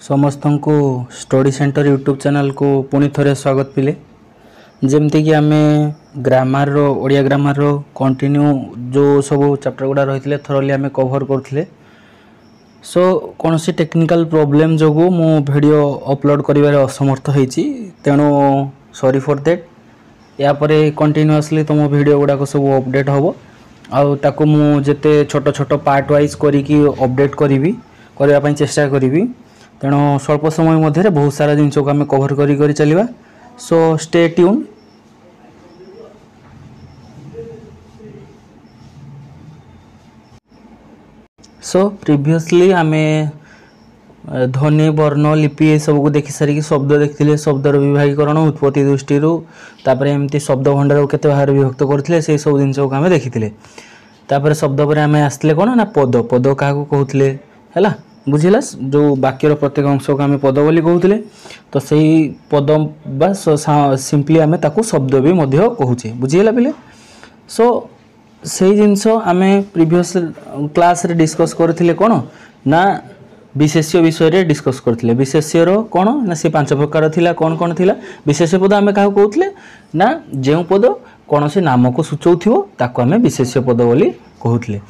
समस्त को study centre YouTube channel को पुणी थे स्वागत पिले जमती कि आम ग्रामर रो ओडिया ग्रामर रो कंटिन्यू जो सब चैप्टर गुड़ा रही थोरली आम कवर करते सो कौन सी टेक्निकल प्रोब्लेम जो मु वीडियो अपलोड करिबार असमर्थ होईची तेणु सॉरी फॉर दैट यापर कंटिन्यूअसली तुम वीडियो गुड़ाक सब अपडेट हम आउ ताको मु जेते छोट छोट पार्ट वाइज करी अपडेट करने चेष्टा करी तेणु स्वल्प समय मध्य बहुत सारा जिन को आम कवर करी चलिबा सो स्टे ट्यून। सो प्रीवियसली आम ध्वनि वर्ण लिपि ये सब को देखि सारी शब्द देखते शब्दर विभागीकरण उत्पत्ति दृष्टि तापर एमती शब्द भंडार केते भाग विभक्त करथिले से सब जिन को आम देखी तापर शब्द पर आम आसले कौन ना पद पद क्या कहते है बुझिला जो वाक्यर प्रत्येक अंश को आम पद बोली कहते तो सही पद बा सिंपली आम ताकू शब्द भी मध्य कहूचे बुझीगला पिले। सो से जिनस आम प्रीवियस क्लास रे डिस्कस करथिले कौन ना विशेष्य विषय रे डिस्कस करथिले विशेष्यर कौन ना से 5 प्रकार थिला कौन कौन थिला विशेष्य पद आम क्या कहते ना जो पद कौन से नाम को सूचाउथिबो ताको आम विशेष्य पद बोली कहते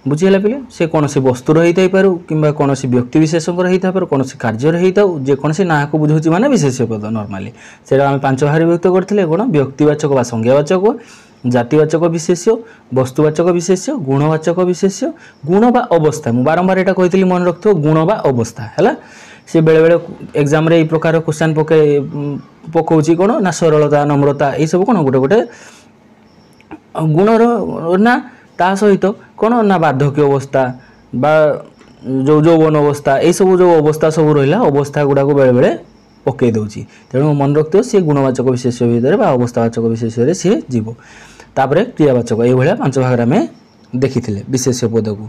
बुझीगला पिले से कौन से वस्तु रही पारू कि कौन से व्यक्ति विशेष रही पार कौन से कार्य रही जेकोसी ना को बुझाऊँ माने विशेष्य पद नॉर्मली से आम 5 भाग विभक्त करते कौन व्यक्तिवाचक बा संज्ञावाचक जातिवाचक विशेष्य वस्तुवाचक विशेष्य गुणवाचक विशेष्य गुण बा अवस्था मु बारंबार एटा कही मन रखो गुण बा अवस्था है से बेले बेले एग्जाम रे प्रकार क्वेश्चन पकाउची कौन ना सरलता नम्रता ये सब कौन गोटे गोटे गुणर ना ता सहित कौन ना वार्धक्य अवस्था बा जो यौवन अवस्था ये सब जो अवस्था सब रहा अवस्था गुड़ा को बेले बेले पकई दूसरी तेणु मन रखियो सी गुणवाचक विशेष भितर अवस्थावाचक विशेष सी जीव तापर क्रियावाचक ये 5 भाग आम देखी विशेष पद को।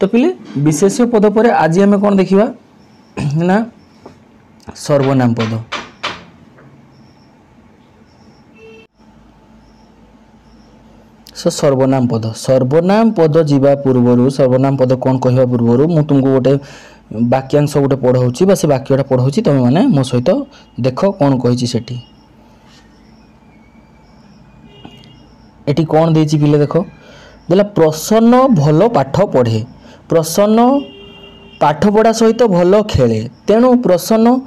तो पिले विशेष पद पर आज आम कौन देखा ना सर्वनाम पद। सो सर्वनाम पद जीवा पूर्वर सर्वनाम पद कौन कहवा पूर्वर मु तुमको गोटे वाक्यांश गोटे पढ़ाऊँगी बा से वाक्यटा पढ़ाऊँगी तुम मैंने मो सहित देख कौन कही सेठी एटी कौन देछि पिले देख देला प्रसन्न भल पाठ पढ़े प्रसन्न पाठ पढ़ा सहित भल खेले तेणु प्रसन्न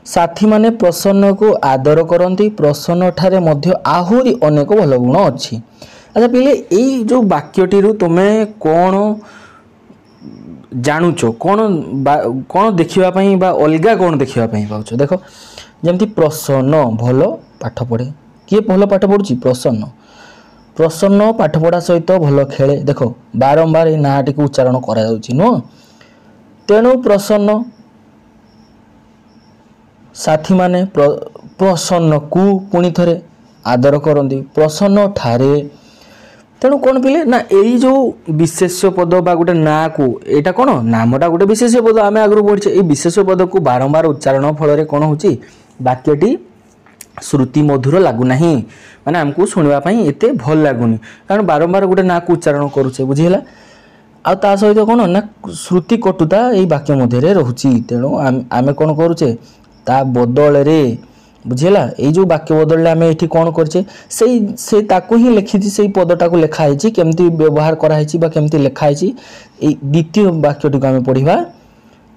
साथी माने प्रसन्न को आदर करती प्रसन्न ठारे मध्य आहुरी अनेक भल गुण अच्छी। अच्छा पिले यही जो वाक्यटी तुम्हें कौन जानुच कौन कौन देखापी अलगा कौन देखापी पाच देख जमती प्रसन्न भल पाठ पढ़े किए भल पाठ पढ़ुची प्रसन्न प्रसन्न पाठ पढ़ा सहित भल खेले देख बारंबार ये नाटी को उच्चारण करा नुह तेणु प्रसन्न साथी माने प्रसन्न को पुणी थे आदर करती प्रसन्न ठारे तेणु कौन पिले ना यही जो विशेष्य पद बा गोटे ना को यहाँ कौन नामटा गोटे विशेष्य पद आम आगु पढ़े ये विशेष्य पद को बारंबार उच्चारण फल कौन हो वाक्यटी श्रुति मधुर लगुना माने आमको शुणापी एत भल लगुनि कारण बारंबार गोटे ना को उच्चारण करुचे बुझीगला आ सहित कौन ना श्रुति कटुता यही वाक्य मध्य रोचे तेणु आम कौन करुचे ता बदल बुझीगला ये जो वाक्य बदल आम ये कौन करछे से ताकू ही लिखी से पदटा को लिखाई केमती व्यवहार कराई केमती लिखाई द्वितीय वाक्यटी को आम पढ़ा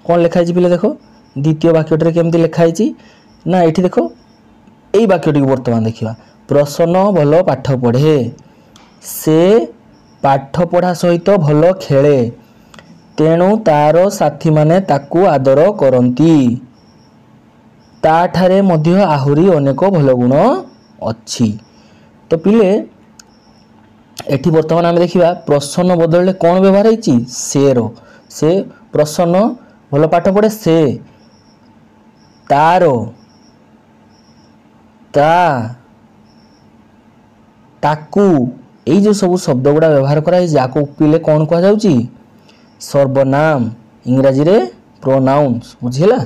कौन लिखाई पिले देख द्वितीय वाक्यटे केमती लिखाई ना ये देख यही वाक्यटी को बर्तमान देखा प्रसन्न भल पाठ पढ़े से पाठ पढ़ा सहित भल खेले तेणु तार साथी माने ताकू आदर करती ताठारे मध्य आहुरी अनेक भल गुण अच्छी। तो पिले एठी वर्तमान आम देखा प्रसन्न बदल कौन व्यवहार होती से प्रसन्न भल पाठ पढ़े से तार ता ताकू यही जो सब शब्द गुड़ा व्यवहार कराई पिले कौन कह सर्वनाम इंग्राजी रे प्रोनाउन्स बुझीला।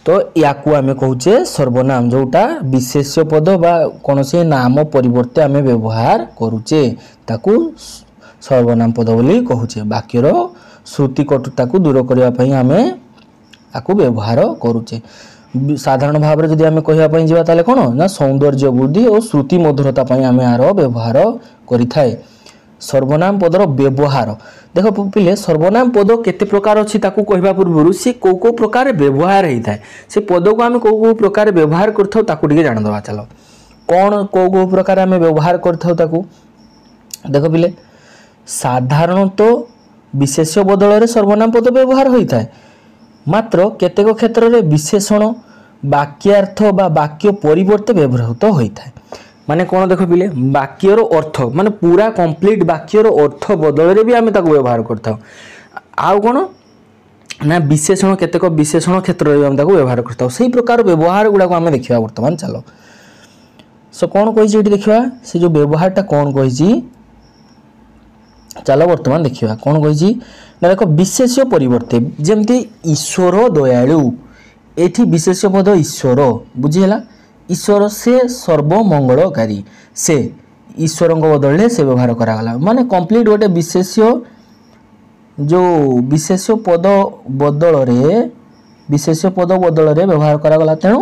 तो या आम कहूचे सर्वनाम जोटा विशेष्य पद बा कौन से नाम परिवर्ते आम व्यवहार करुचे ताकू सर्वनाम पद बोली कहूचे वाक्यर श्रुति कटुता को दूर करने आम आपको व्यवहार करुचे। साधारण भाव में जदि आम कहवाई जावा ताले कौन ना सौंदर्य वृद्धि और श्रुति मधुरता आम यार व्यवहार करें। सर्वनाम पदर व्यवहार देख पिले सर्वनाम पद केते प्रकार अच्छी कहवा पूर्व सी कौ प्रकार व्यवहार होता है से पद को आम कौ प्रकार व्यवहार कर जानदे। चलो कौन कौ प्रकार आम व्यवहार कर देख पिले साधारणतः विशेष्य बदल सर्वनाम पद व्यवहार होता है मात्र केतेक क्षेत्र में विशेषण वाक्यार्थ बा वाक्य परिवर्ते व्यवहृत होता है। माने कौन देख पिले वाक्यर अर्थ माने पूरा कंप्लीट वाक्यर अर्थ बदल भी आम व्यवहार करता आउ कौन ना विशेषण केतेक विशेषण क्षेत्र में आम व्यवहार करता से प्रकार व्यवहार गुड़ाक आम देखा बर्तमान। चलो सो कौन कही देखा से जो व्यवहारटा कौन कही चलो बर्तमान देखा कौन कही ना देख विशेष्य परिवर्ते जमती ईश्वर दयालु एठी विशेष्य पद ईश्वर बुझीला ईश्वर से सर्वमंगलकारी से ईश्वर बदल से व्यवहार करागला माने कंप्लीट गोटे विशेष्य जो विशेष्य पद बदल व्यवहार करागला तेणु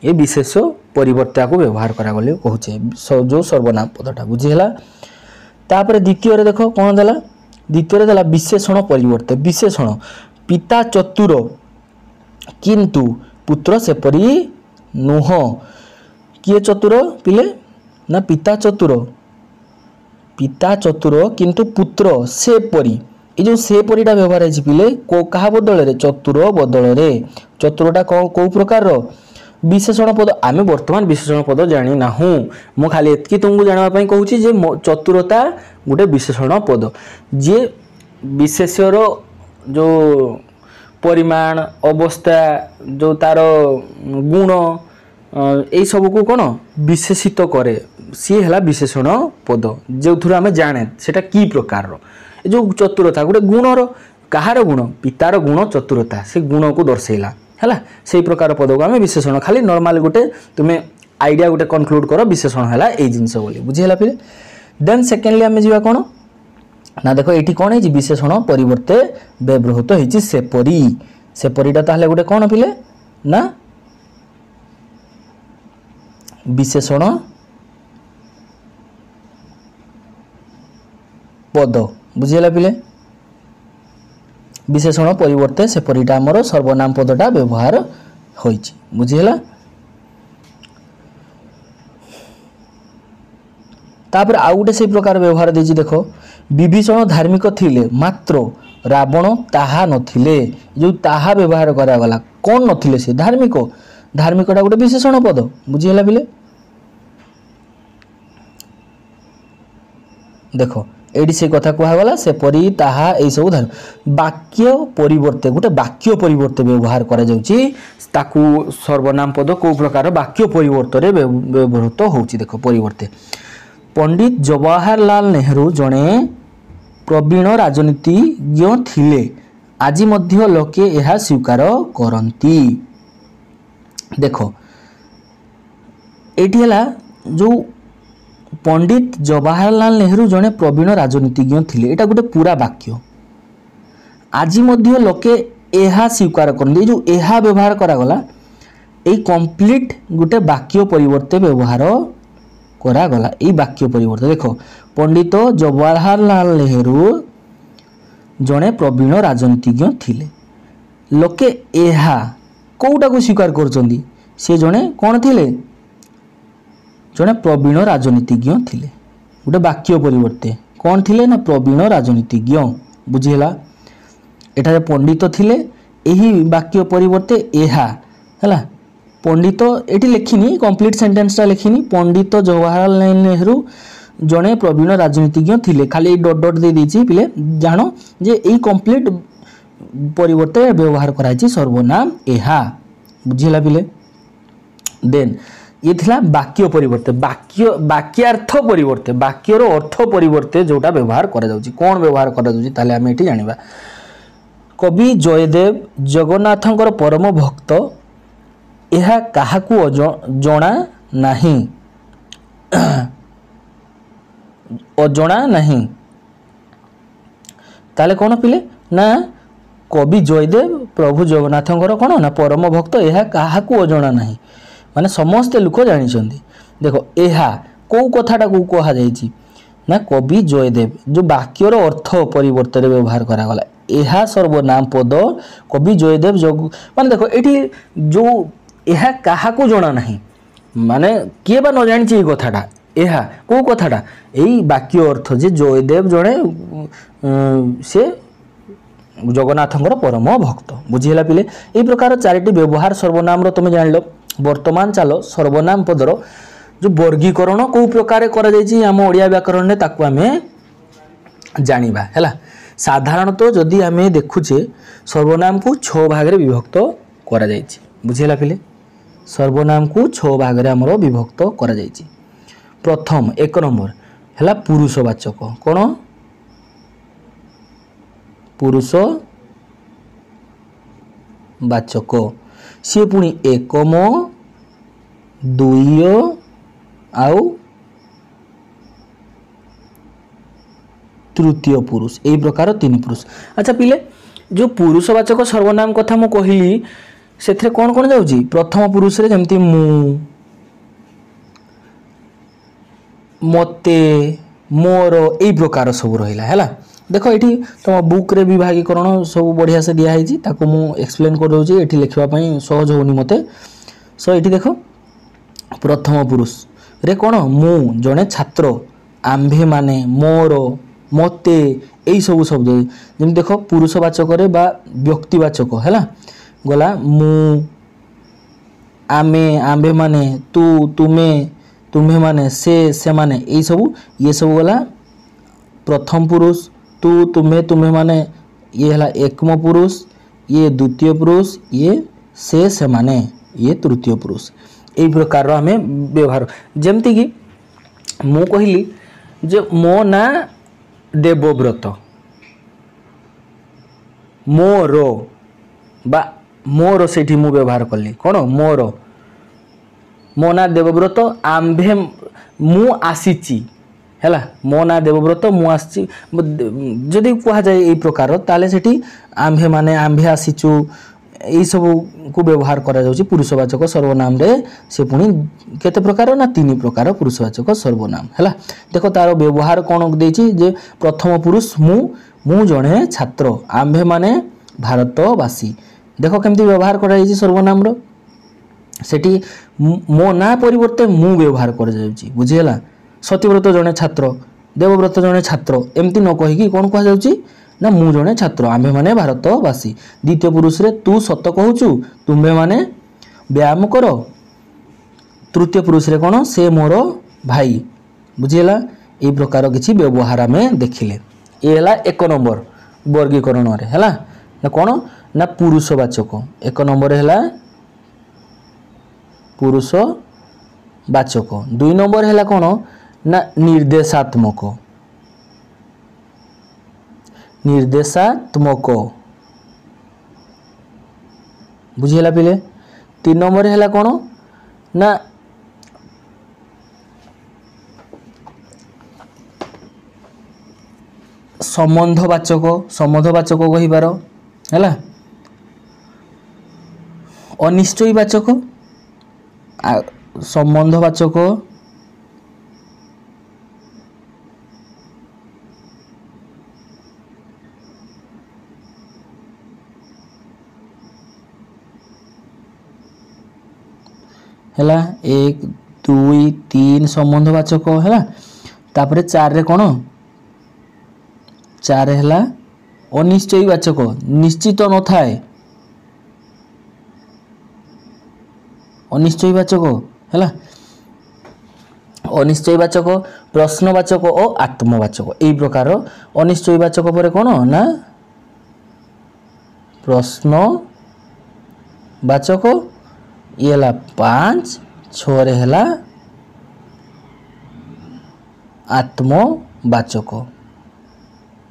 ये विशेष्य परिवर्ते को व्यवहार करागले कहूचे जो सर्वनाम पदटा बुझीला। तापर द्वितीय देख कौन देला द्वितीय देला विशेषण परिवर्ते विशेषण पिता चतुर किंतु पुत्र सेपरी नुह किए चतुर पिले ना पिता चतुर किंतु पुत्र सेपरी ये जो सेपरीटा व्यवहार है पिले को कहा बदल रे चतुर बदल रे चतुरटा कौ प्रकार विशेषण पद आम बर्तमान विशेषण पद जानी ना मु खाली एतकी तुमको जानवाई कहूँ जे चतुरता गोटे विशेषण पद जे विशेष्यर जो परिमाण अवस्था जो तार गुण यही सब को कौन विशेषित करे सी है विशेषण पद जो थोड़ा आम जाने सेटा की प्रकार जो चतुरता गोटे गुणर कहार गुण पितार गुण चतुरता से गुण को दर्शेला है से प्रकार पद को आम विशेषण खाली नॉर्मल गोटे तुम्हें आइडिया गोटे कनक्लूड कर विशेषण है ये जिनस बोली बुझीला फिर देन सेकेंडली आम जा कौन ना देख ये कौन है विशेषण परिवर्ते व्यवहृत होती सेपरीटा ताहले गोटे कौन पिले ना विशेषण पद बुझीला पिले विशेषण परिवर्ते सेपरीटा आमर सर्वनाम पदटा व्यवहार होइछि बुझीला। तापर आउ गोटे से प्रकार व्यवहार देछि देख विभीषण धार्मिक थिले मात्र रावण ताहा नथिले जो ताहा व्यवहार करागला कौन नथिले से धार्मिकटा गोटे विशेषण पद बुझीला पिले देख एडी से कथा कहगला से परी ताहा ए सब वाक्य परिवर्ते गोटे वाक्य परिवर्ते व्यवहार करा जाउची ताकू सर्वनाम पद को प्रकार वाक्य परिवर्तन व्यवहृत होउची देख परिवर्ते पंडित जवाहरलाल नेहरू जड़े प्रवीण राजनीतिज्ञ थिले आज मध्य लोके यह स्वीकार करती देख ये जो पंडित जवाहरलाल नेहरू जड़े प्रवीण राजनीतिज्ञ थिले एटा गोटे पूरा वाक्य आज मध्य लोके यह स्वीकार करते जो यह व्यवहार करागला ये कंप्लीट गोटे वाक्य परिवर्ते व्यवहार करागला ये वाक्य परिवर्तन देख पंडित जवाहरलाल नेहरू जड़े प्रवीण राजनीतिज्ञ थिले लोके एहा कौटा को स्वीकार करछंदी से जड़े कौन थिले जड़े प्रवीण राजनीतिज्ञ थिले गोटे वाक्य परिवर्ते कौन थिले ना प्रवीण राजनीतिज्ञ बुझेला एठारे पंडित थिले यही वाक्य परिवर्ते एहा हैला पंडित एटी लिखिनी कंप्लीट सेंटेंसटा लिखिनी पंडित जवाहरलाल नेहरू जड़े प्रवीण राजनीतिज्ञ थिले खाली डॉट डॉट दे दीची पिले जानो जे एई कंप्लीट परिवर्ते व्यवहार कराई सर्वनाम एहा बुझिला पिले देन ये थिला वाक्य परिवर्ते वाक्यार्थ परिवर्ते वाक्यर अर्थ परिवर्ते जोटा व्यवहार करा जाउची कोन व्यवहार करा जाउची ताले हम एटी जानिबा कवि जयदेव जगन्नाथंकर परम भक्त यह काहाकू जना नहीं अजଣା नहीं ताले कौन पिले ना कवि जयदेव प्रभु जगन्नाथंकर कौन ना परम भक्त यह क्या अजणा ना माने समस्ते लोक जानी देख यह कौ कथाटा को कहुई ना कवि जयदेव जो वाक्यर अर्थ परिवर्तन व्यवहार करागला यह सर्वनाम पद कवि जयदेव जग मान देख ये जो यह क्या जना ना माने किए बा न जानी कथाटा यह कौ कथाटा यही वाक्य अर्थ जे जयदेव जड़े से जगन्नाथंकर परम भक्त बुझीला पिले यही प्रकार चारिटी व्यवहार सर्वनाम तुम जान लो वर्तमान चलो सर्वनाम पदर जो वर्गीकरण कौ प्रकार आम ओडिया व्याकरण में ताकू आम जानिबा हैला साधारणतः जदि आम देखुचे सर्वनाम को 6 भाग रे विभक्त करा जायछि बुझीला पिले सर्वनाम को 6 भाग रे हमरो विभक्त करा जायछि प्रथम 1 नंबर हैला पुरुषवाचक कोन पुरुषवाचक सी पुणी एकम दुई आउ तृतीय पुरुष यही प्रकार 3 पुरुष। अच्छा पिले जो पुरुषवाचक सर्वनाम कथा मु कहली से कौन कौन जाऊँगी प्रथम पुरुष रे जमती मु मते मोर यही प्रकार सब रहिला हैला देख ये तुम बुक रे विभागीकरण सब बढ़िया से दिखाई ताको मु एक्सप्लेन कर दउची एठी लिखिबा पई सहज होनी मते सो एठी देखो प्रथम पुरुष रे कौन मु जड़े छात्र आंभे माने मोर मते यही सब शब्द जमी देख पुरुषवाचक रे बा व्यक्तिवाचक है गला मु आमे आंभे माने तू तुमे तुम्हें माने से माने यही सब ये सब गला प्रथम पुरुष तू तुम्हें तुम्हें माने ये है एकम पुरुष ये द्वितीय पुरुष ये से माने ये तृतीय पुरुष यही प्रकार आम व्यवहार जमती कि मु कहली जे मो ना देवव्रत मोर बा मोर से मु व्यवहार कली कौन मोर मो ना देवव्रत आंभे मु आसीची हैला मो ना देवव्रत मु आसी जदि कह जाए यही प्रकार ताले सेठी आंभे माने आंभे आसीचु यही सब को व्यवहार करा जाउची पुरुषवाचक सर्वनाम रे से पुणी केते प्रकार ना 3 प्रकार पुरुषवाचक सर्वनाम हैला देखो तार व्यवहार कौन देछि जे प्रथम पुरुष मु जणे छात्र आंभे माने भारतवासी देखो केमती व्यवहार करा जाइछि सर्वनाम रो सेठी मो ना परिवर्ते मु व्यवहार करा जाउची बुझियला सत्यव्रत जणे छात्र देवव्रत जणे छात्र एमती न कहि कौन कह जाउची ना मु जणे छात्र आंभे माने भारतवासी द्वितीय पुरुष रे तू सत कहूचु तुम्हे माने व्यायाम कर तृतीय पुरुष रे कौन से मोर भाई बुझीला यही प्रकार किसी व्यवहार आम देखिले ये है 1 नंबर वर्गीकरण रे हैला ना कौन ना पुरुषवाचक 1 नंबर है पुरुषवाचक 2 नंबर है कौन ना निर्देशात्मक बुझीला पिले 3 नंबर है कौन ना संबंधवाचक कहिबार है अनिश्चयवाचक संबंधवाचक है 1 2 3 संबंधवाचक है तापरे 4 रे कौन 4 है अनिश्चयवाचक निश्चित न थाए अनिश्चयवाचक है अनिश्चयवाचक प्रश्नवाचक और आत्मवाचक यही प्रकार अनिश्चयवाचक पर कौन ना प्रश्नवाचक ये 5 6 रे है आत्मवाचक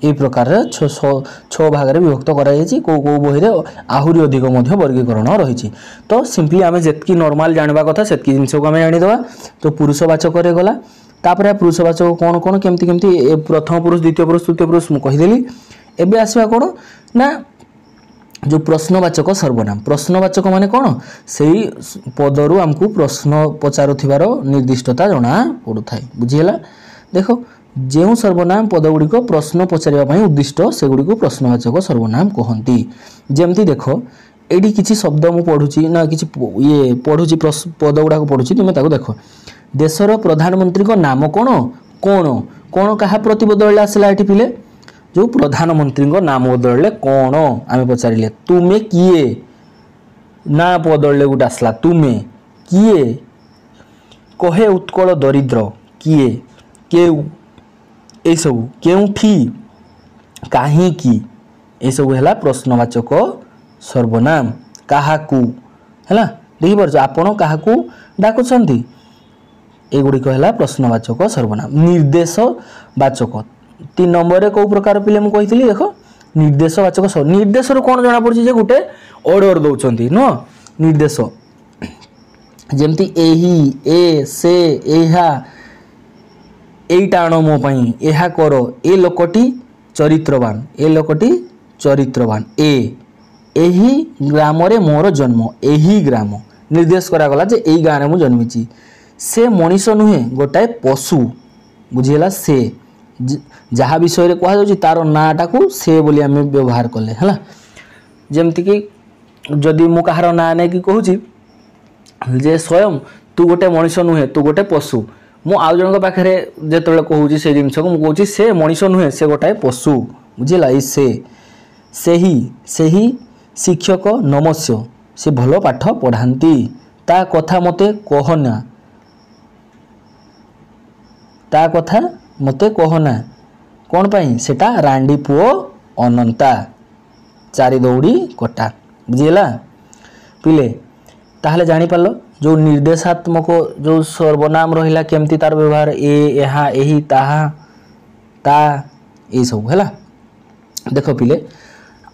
यही प्रकार 6 भाग में विभक्त कराई कौ बही आहरी अधिक वर्गीकरण रही तो सिंपली आम जी नॉर्मल जानवा कथा से जिनस को आम जानीदे तो पुरुषवाचक गला तापर पुरुषवाचक कौन कौन केमती केमती प्रथम पुरुष द्वितीय पुरुष तृतीय पुरुष मुझे कहीदेली एवं आसवा कौन ना जो प्रश्नवाचक सर्वनाम प्रश्नवाचक माने कौन से पदरु आमको प्रश्न पचारुथिबार निर्दिष्टता जना पड़ू थाए बुझीगला। देखो जो सर्वनाम पदगुड़िक प्रश्न पचारिबा उद्दिष्ट सेगुड़ी प्रश्नवाचक सर्वनाम कहती। जमती देख ये किसी शब्द मु पढ़ुची ना कि ये पढ़ुची पद गुड़ाक पढ़ुची तुम ताको देख देशर प्रधानमंत्री को नाम कौन कौन कौन क्या प्रति बदल आसला ये पिले जो प्रधानमंत्री नाम बदल कौन आम पचारे तुमे किए ना बदल गोटे आसला तुमे किए कहे उत्कल दरिद्र किए केउ ये सब केउठी कहीं ये सब है प्रश्नवाचक सर्वनाम काहाकू है देखी पार्छ आपण काहाकू डाकुछंती एगुड़िक है प्रश्नवाचक सर्वनाम। निर्देशवाचक 3 नंबर कौ प्रकार पिले मुझे कही देख निर्देशवाचक निर्देश कौन जना पड़ी जे गोटे ऑर्डर दौरान नुह निर्देश जमती एही ए से एहा एईटा आण मो पई एहा करो ए लोकटी चरित्रवान ए लोकटी चरित्रवान एही ग्राम रे मोर जन्म एही ग्राम निर्देश करागला जे एई गाँव में जन्मी से मनीष नुहे गोटाए पशु बुझीगला से जहाँ विषय कहुच्छी तार नाटा को से बोली आम व्यवहार कले है जमती कि जदि मु कहार ना नहीं कि कहूँ जे स्वयं तू गोटे मनीष नुहे तू गोटे पशु मु आउ जन पाखे जो कहूँ से जिनस को मुझे से मनीष नुहे से गोटाए पशु बुझीला से ही शिक्षक नमस्य से भल पाठ पढ़ाती ता कथा मते कहना ता कथा मते कहना कौन पाई सेटा रांडी पुओ अनंता चारि दौड़ी कटा बुझीगला पिले ताहले जानी पारलो जो निर्देशात्मक जो सर्वनाम रहिला केमती तार व्यवहार एहा एही ताहा ता ये सब है देख पिले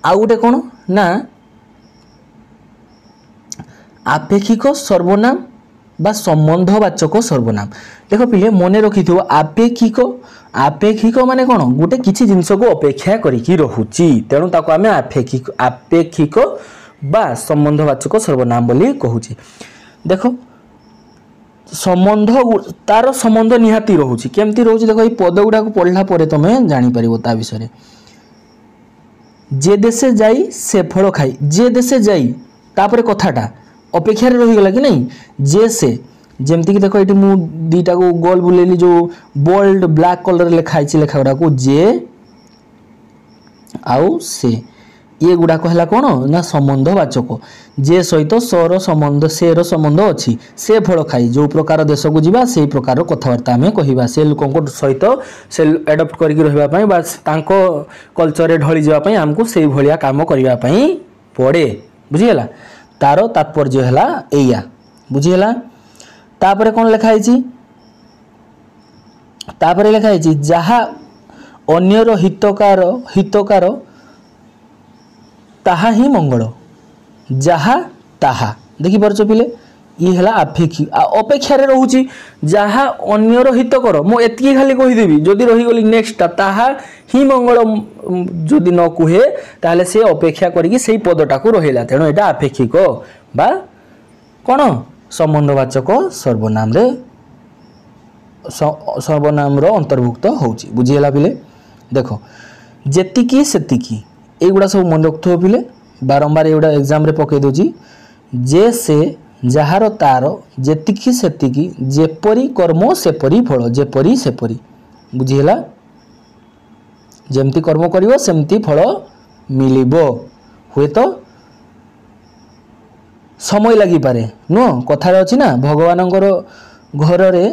आउ गोटे कौन ना आपेक्षिक सर्वनाम बा संबंधवाचक सर्वनाम देख पिले मने रखि थो आपेक्षिक माने कौन गोटे किसी जिनस को अपेक्षा करिकी रहुची तेणु ताको आमे आपेक्षिक बा संबंधवाचक सर्वनाम बोली कहूची। देखो संबंध तार संबंध निहाती रहुची केमती रहुची देखो ये पद गुडा को पढ़ला परे तमे जानि परिबो ता विषय जे देशे जाई से फल खाई जे देशे जाई तापरे कथाटा अपेक्षा रही गला कि नहीं जे से जमती कि देखो ये मु दीटा को गोल बुलेली जो बोल्ड ब्लैक कलर लिखाई लेखा गुड़ा को जे आउ से ये गुड़ाक है कौन ना संबंधवाचक जे सहित सर संबंध सेर संबंध अच्छी से फल खाई जो प्रकार देश को जीवा से प्रकार कथबार्ता आम कहवा से लोक सहित से एडप्ट करके बास कल्चर ढली जावाई आमको से भाया कम करने पड़े बुझीगला तार तात्पर्य है एया बुझीगला। तापर कौन लिखाई तापर लिखाई जहा अन्यर हितकार ताहा ही मंगल जहा ताहा देखी पार्छ पिले ये है अपेक्षा रोचे जहा अन्यर हितकर मु एति खाली कहीदेवी जदि रहीगली नेक्स्ट ताहा ही मंगल जदि न कहे ताहले से अपेक्षा करिकी से पदटा को रहिला तेणु एटा अपेक्षिक बा कौन संबंधवाचक सर्वनाम रे सर्वनाम रो अंतर्भुक्त होची बुझीगला पिले। देखो जेतिकी सेतिकी एगुड़ा सब मन रखु पिले बारंबार एगुड़ा एग्जाम रे पकई दोची जे से जहार तार जेतिकी सेतिकी जेपरी कर्म सेपरी फल जेपरी सेपरी बुझीगला जेमती कर्म करिवो सेमती फल मिलिबो हुए तो समय लगी पारे नुह कथार अच्छी ना भगवान घर रे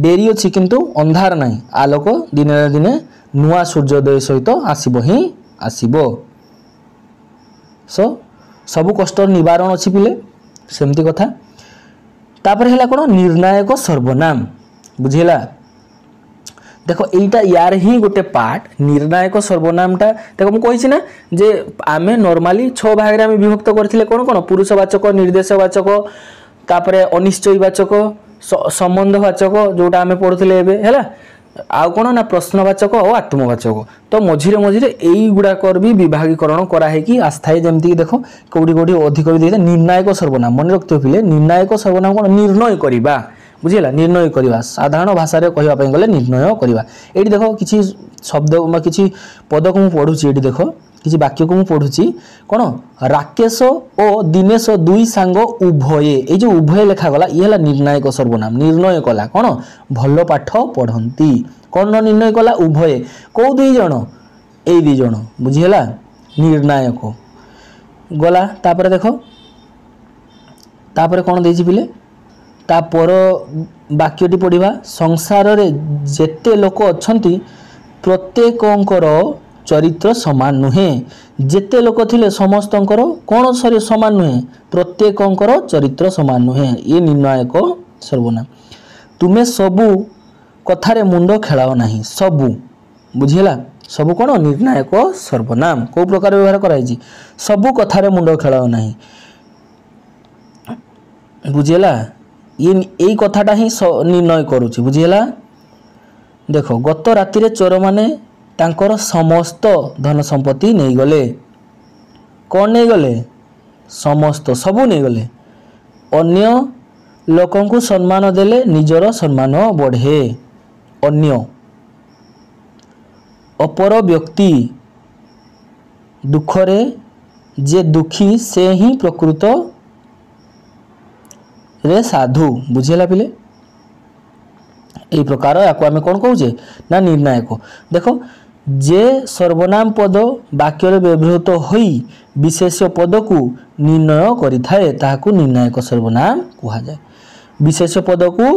डेरी अच्छी किंतु अंधार नहीं आलोक दिने दिने नुआ सूर्योदय सहित आसीबो ही आसीबो सबु कष्ट निवारण अच्छी पिले सेमती कथा। तापर है कौन निर्णायक सर्वनाम बुझीला देखो यहीटा यार ही गोटे पार्ट निर्णायक सर्वनामटा देखो मुझे ना जे आमे नॉर्मली 6 भाग में विभक्त करथिले कौन कौन पुरुषवाचक निर्देशवाचक तापर अनिश्चयवाचक संबंधवाचक जोटा आमे पढ़ुथिले एबे हैला आउ कौन ना प्रश्नवाचक और आत्मवाचक तो मझिरे मझिरे गुड़ाकर भी विभागीकरण कराई आस्थाए जमती देख कौटी कौटी अधिक भी देखते निर्णायक सर्वनाम मन रखते पिले निर्णायक सर्वनाम कौन निर्णय करवा बुझीला निर्णय करवा साधारण भाषा कहवाई गले निर्णय करवा ये देख किसी शब्द किसी पद को मुझे पढ़ुची ये देख किसी वाक्य को मुझे पढ़ुची कौन राकेश और दिनेश दुई सांग उभये ये जो उभय लेखागला ये है निर्णायक सर्वनाम निर्णय कला कौन भल पाठ पढ़ती कौन निर्णय कला उभये कौ दुई जन ये दुई जन बुझीला निर्णायक गला तापर देख तापर कौन देछि पिले तापर वाक्यटी पढ़ा संसार रे जेते लोक अछंती प्रत्येकंकर चरित्र समान नुहे जेते लोक थिले समस्तंकर कौन सरी समान नुहे प्रत्येकंकर चरित्र समान नुहे ये निर्णायक सर्वनाम तुमे सबू कथारे मुंड खेलाओ नहीं सबू बुझीला सबू कौन निर्णायक सर्वनाम को प्रकार व्यवहार कराई सबू कथारे मुंड खेलाओ नहीं बुझीला ये कथाटा ही निर्णय करुच्ची बुझीला देख गत राति चोर माने तांकर समस्त धन संपत्ति नहीं गले कौन नहीं गले समस्त सबू नहीं गले अन्य लोकन को सम्मान देले निजर सम्मान बढ़े अन्य अपर व्यक्ति दुखरे जे दुखी से ही प्रकृत रे साधु बुझेला पिले यही प्रकार आपको आम कौन कहे ना निर्णायक देखो जे सर्वनाम पद वाक्य व्यवहृत होई विशेष्य पद को निर्णय करिथाए ताहाकू निर्णायक सर्वनाम कहा जाए विशेष्य पद को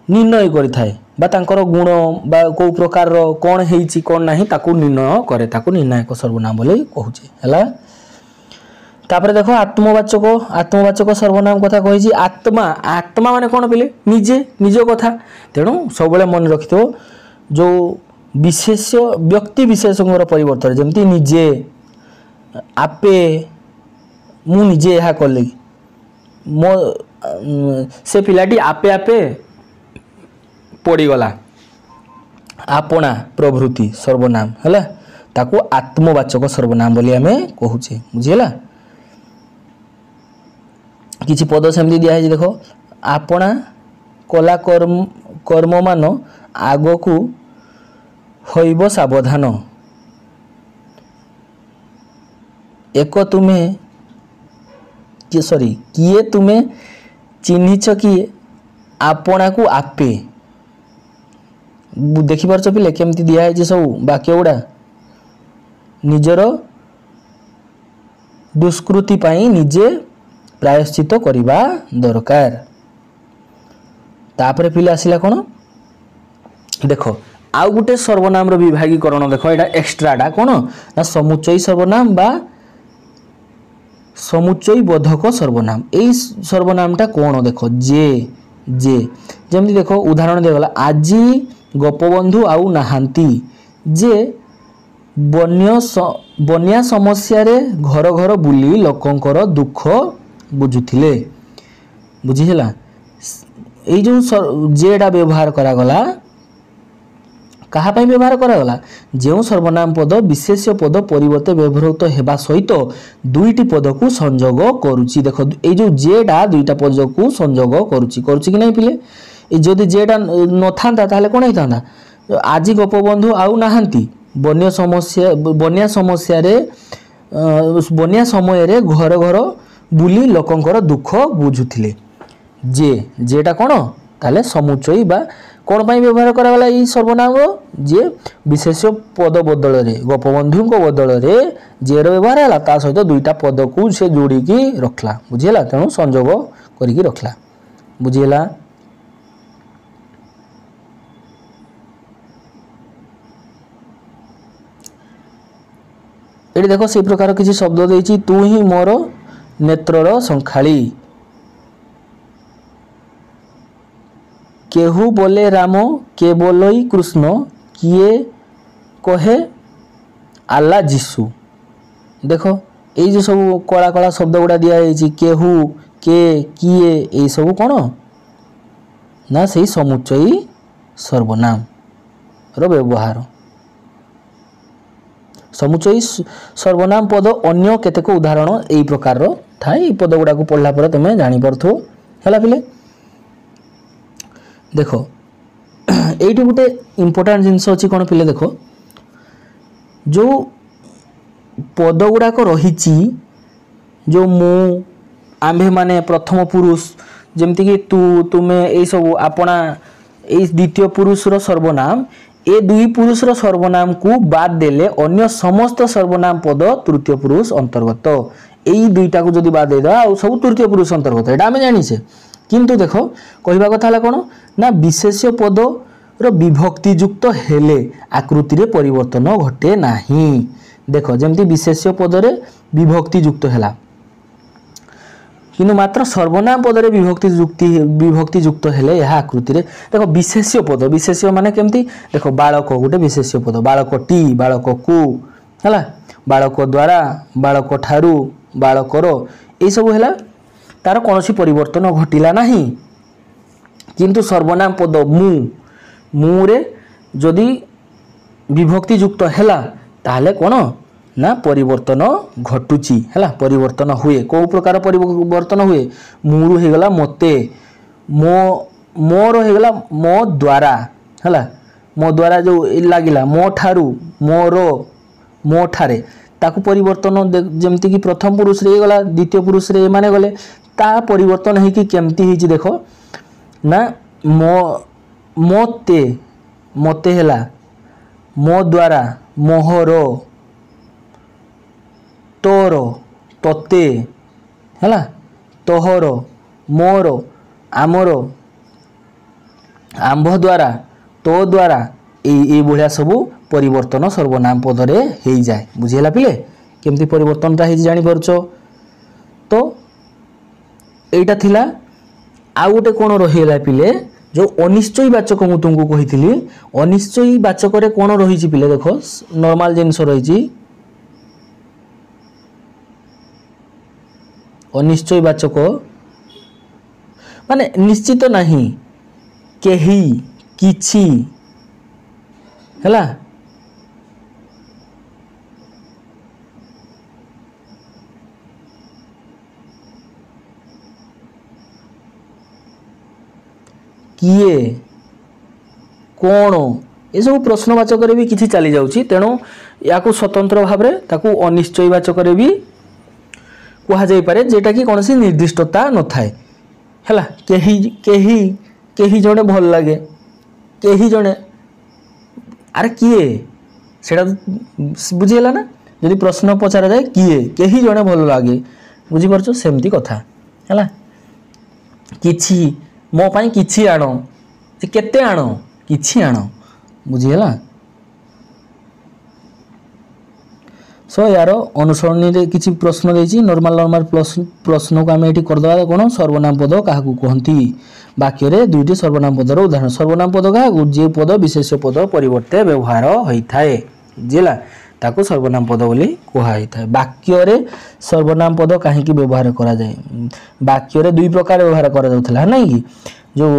निर्णय करिथाए बा तांकर गुण बा को प्रकार कौन हेइची कौन नाही ताकू निर्णय करे ताकू निर्णायक सर्वनाम बोले कहूचे हला तापर देखो आत्मवाचक आत्मवाचक सर्वनाम कथा कही आत्मा आत्मा माने कौन पिले निजे निज कथा तेणु सब मन रखिथो जो विशेष्य व्यक्ति विशेषकर परिवर्तन जमती निजे आपे मु निजे यह कले मो से पिलाटी आपे आपे पड़ीगला आपना प्रभृति सर्वनाम है ताकू आत्मवाचक सर्वनाम बोली आम कहूचे बुझीला किछि पद सेमती दिया है देखो आपना कला कर्म मान आग को होइब सावधान एक तुम्हें कि सॉरी किए तुम्हें चिन्हिच किए आपना को आपे देखि पारछ पिले केमती दिया है सब वाक्य गुड़ा निजर दुष्कृति पाई निजे प्रायश्चित करिबा दरकार तापर पिले आसिला कोन देखो आउ गुटे सर्वनाम रो विभागीकरण देखो एटा एक्स्ट्राटा कोन ना समुच्चय सर्वनाम बा समुच्चय बोधक सर्वनाम एई सर्वनामटा कोन देखो जे जे जेमती देखो उदाहरण देगला आजी गोपबंधु आउ नाहांती जे बन्या समस्या रे घर घर बुली लोकंकर दुख बुझुथिले बुझीला ये जो जेडा व्यवहार करागला कहा पाई व्यवहार करागला जो सर्वनाम पद विशेष्य पद परिवर्ते व्यवहृत हेबा सहित दुईटी पद को संयोग करुची देखो ये जो जेडा दुईटा पद को संयोग करुची करुची कि नहीं पिले ये जदि जेडा न थांता ताहले कोन हेतांता आजी गोपबंधु आउ नाहांती बन्या समस्या रे बन्या समय रे घर घर बुली लोकंकर दुख बुझुथिले जे जेटा कोन ताले समुच्चय बा कोन पाई व्यवहार करागला ई सर्वनाम जे विशेष्य पद बदल रे गोपबंधु को बदल रे जेर व्यवहार हला ता सहित दुईटा पद को से जोड़ी की रखला बुझिला तेणु संयोग करिकी रखला बुझिला एटी देखो से प्रकार किसी शब्द देछि तू ही मोर नेत्रर संखाली केहू बोले राम के बोलई कृष्ण किए कहे आल्ला जीशु देखो ये जो सब कला कला शब्द गुड़ा दिखाई केहू के किए ये सब कौन ना से समुच्चय सर्वनाम रो व्यवहार समुचयी सर्वनाम पद अन्य केतेक उदाहरण यही प्रकार थाए पद गुड़ा को पढ़ला पर तुम जानी पारथो है पिले देख ये गोटे इम्पोर्टाट जिनस अच्छी कौन पिले देख जो पद गुड़ाक रही जो मु आम्भे माने प्रथम पुरुष जमती कि तू तुम्हें यही सब आपणा ये द्वितीय पुरुषर सर्वनाम ए दुई पुरुषर सर्वनाम को बाद देले अन्य समस्त सर्वनाम पद तृतीय पुरुष अंतर्गत यही दुईटा को जदि बाद देदा आ सब तृतीय पुरुष अंतर्गत एटा आमे जानिछे किंतु देखो कहवा कथा हला कोन ना विशेष्य पद रो विभक्ति युक्त हेले आकृति रे परिवर्तन घटे नाही देखो जमती विशेष्य पद रे विभक्ति युक्त हैला किंतु मात्र सर्वनाम पद रे विभक्ति युक्त हेले यह आकृति रे देखो विशेष्य माने केमती देखो बालक गोटे विशेष्य पद बालक टी बालक कु हैला बालक द्वारा बालक ठारू बालकर ए सब हैला तार कोनोसी परिवर्तन घटिला नाही किंतु सर्वनाम पद मु रे जदि विभक्ति युक्त हैला ताहले कोन ना परिवर्तन घटुची हैला परिवर्तन हुए को प्रकार परिवर्तन हुए मुरु हे गला मते मोर हे गला मो द्वारा हैला मो द्वारा जो लागिला मो ठारू मोरो मो ठारे ताकू परिवर्तन जेमती कि प्रथम पुरुष रे गला द्वितीय पुरुष रे माने गले ता परिवर्तन है कि केमती हिची देखो ना मोते मते हैला मो द्वारा मोहरो तोरो तोते हैला तोहरो मोरो आमरो आंभ द्वारा तो द्वारा ए भलिया सब परिवर्तन सर्वनाम पद रे हो जाए बुझेला पिले केमती परिवर्तनटा हो जानी परछो तो एटा थिला आ गोटे कोन रहिला पिले जो अनिश्चयी वाचक मु तुमको कहिथिली अनिश्चयी वाचक रे कोन रहिछि पिले देखो नॉर्मल जिंस रहिछि अनिश्चय वाचक माने निश्चित नहीं केही किछि हैला किए कोण ये सब प्रश्नवाचक भी किसी चली जाउछि तेणु या स्वतंत्र भाव में ताकू अनिश्चय वाचक भी कहा जाई पारे जेटा कि कौन सी निर्दिष्टता न थाए हैला केही केही केही जणे भल लागे केही जणे अरे किए सेटा बुझीला ना यदि प्रश्न पचारा जाए किए केही जणे भल लागे बुझी परछो सेमती कथा हैला किछि मो पाई किछि आनो जे केते आनो किछि आनो बुझीला सो यार अनुसरणी रे किछि प्रश्न देछि नॉर्मल प्रश्न को आमे एठी कर दबा कोन सर्वनाम पद काहाकू कहंती वाक्य रे दुईटी सर्वनाम पदर उदाहरण सर्वनाम पद काहाकू जे पद विशेष्य पद परिवर्ते व्यवहार होई थाए जिला ताको सर्वनाम पद बोली कहा होई थाए वाक्य रे सर्वनाम पद काहे की व्यवहार करा जाय वाक्य रे दुई प्रकार व्यवहार करा जाउथला नै कि जो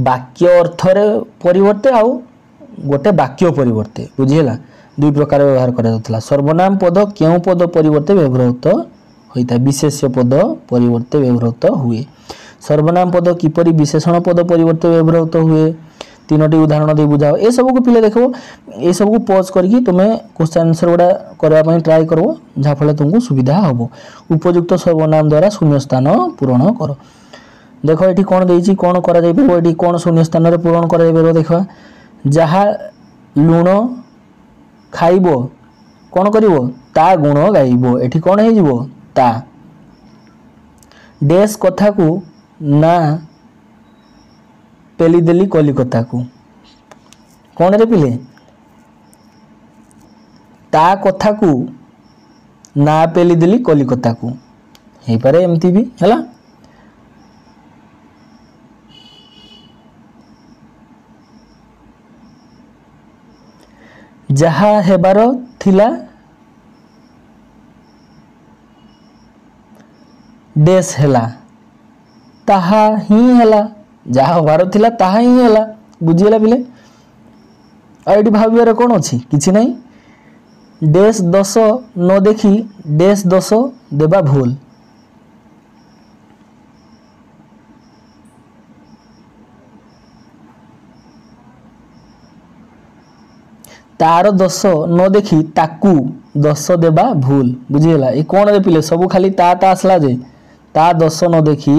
वाक्य अर्थ रे परिवर्ते आउ गोटे वाक्य परिवर्ते बुझिला दुई प्रकार व्यवहार करा जाउथला सर्वनाम पद केउ पद परिवर्ते व्यवहृत होइता विशेष्य पद परिवर्ते व्यवहृत हुए सर्वनाम पद किपरि विशेषण पद परिवर्ते व्यवहृत हुए तीनोटी उदाहरण दे बुझाओ ए सब को पिले देखो ए सब को पॉज करके तुमे क्वेश्चन आंसर गुडा करबा पई ट्राई करबो जा फले तुमको सुविधा हबो उपयुक्त सर्वनाम द्वारा शून्य स्थान पूरण करो देखो एठी कोन देइछि कोन करा जाय परबो एठी कोन शून्य स्थान रे पूरण करा जाय परबो देखो जहा लूण खाइबो कोन करिवो ता गुण गाइबो एठी कोन हे जिवो ता डेस कथा को ना पेली देली कलिकता को कौन रे पिले ता कथा को ना पेली देली कलिकता को हे पारे एमती भी हैला जहा हेबार थिला डेस हैला ताहा ही हैला जहा हबार थिला ताहा ही हैला बुझिला पिले आ ये भाविबार कौन अच्छी किसी ना डैश दस न देखी डैश दस देवा भूल तार दस न देखी ताकू दस देवा भूल बुझीगला ये कौन दे पिले सब खाली ता आसला जे ता दस न देखी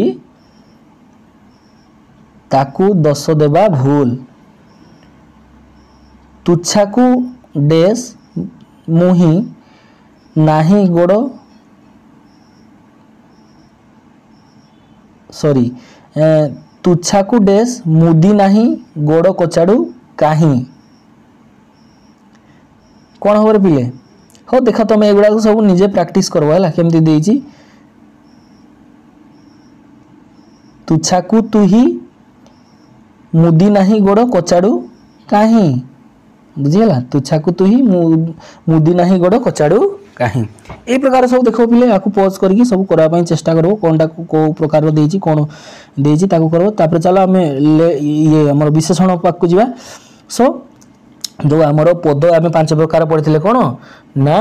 ताकू दस देवा भूल तुच्छाकू डैश मुही नाही गोड़ सॉरी तुच्छाकू डैश मुदी नाही गोड़ कचाड़ू काहीं कौन हम पिले हाँ देख तुम एगुड़ा सब निजे प्रैक्टिस करव है केमती देची तुच्छाकू तु ही मुदी नाही गोड़ कचाड़ू काहीं बुझीगला तुच्छाकू तु ही मुदी नाही गोड़ कचाड़ू काहीं ए प्रकार सब देख पिले या पॉज करके सब करने चेष्टा करो कौन टा को प्रकार देची कौन देची ताकू करो तापर चलो आम ये आम विशेषण पाक जावा सो जो आमर पद आम 5 प्रकार पढ़ी कौन ना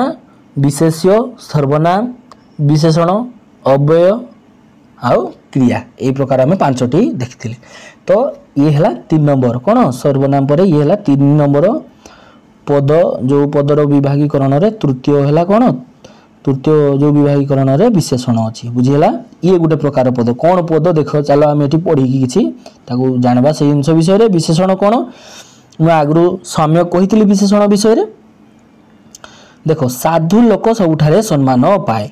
विशेष्य सर्वनाम विशेषण अव्यय आउ क्रिया ये प्रकार आम 5टी देखी तो ये है 3 नंबर कौन सर्वनाम पर ये है 3 नंबर पद जो पदर विभागीकरण रे तृतीय है कौन तृतीय जो विभागीकरण रे विशेषण अच्छी बुझीगला ये गोटे प्रकार पद कौन पद देख चलो आम ये पढ़ी किसी जानवा से जिन विषय में विशेषण कौन मैं आगु सम्यक कही विशेषण विषय रे देखो साधु लोक सबुठारे सम्मान पाए